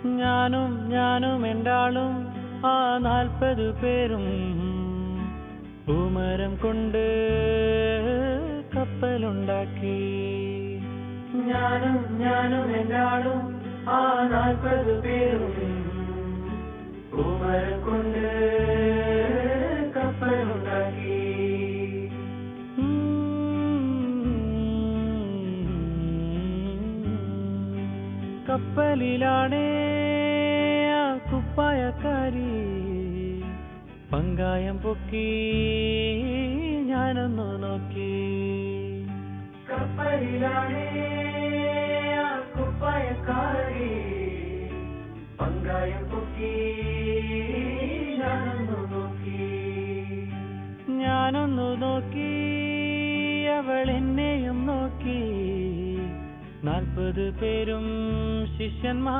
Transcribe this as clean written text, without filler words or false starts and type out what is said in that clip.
ഞാനും എൻ്റാളും ആ 40 പേരും പൂമരം കൊണ്ട് കപ്പലുണ്ടാക്കി. ഞാനും എൻ്റാളും ആ 40 പേരും പൂമരം കൊണ്ട് കപ്പലുണ്ടാക്കി. കപ്പലിലാണേ ആ കുപ്പായക്കാരി പങ്കായം പൊക്കി ഞാനൊന്നു നോക്കി. കപ്പലിലാണേ ആ കുപ്പായക്കാരി പങ്കായം പൊക്കി ഞാനൊന്നു നോക്കി. അവൾ എന്നെയും നോക്കി. 40 പേരും ശിഷ്യന്മാർ.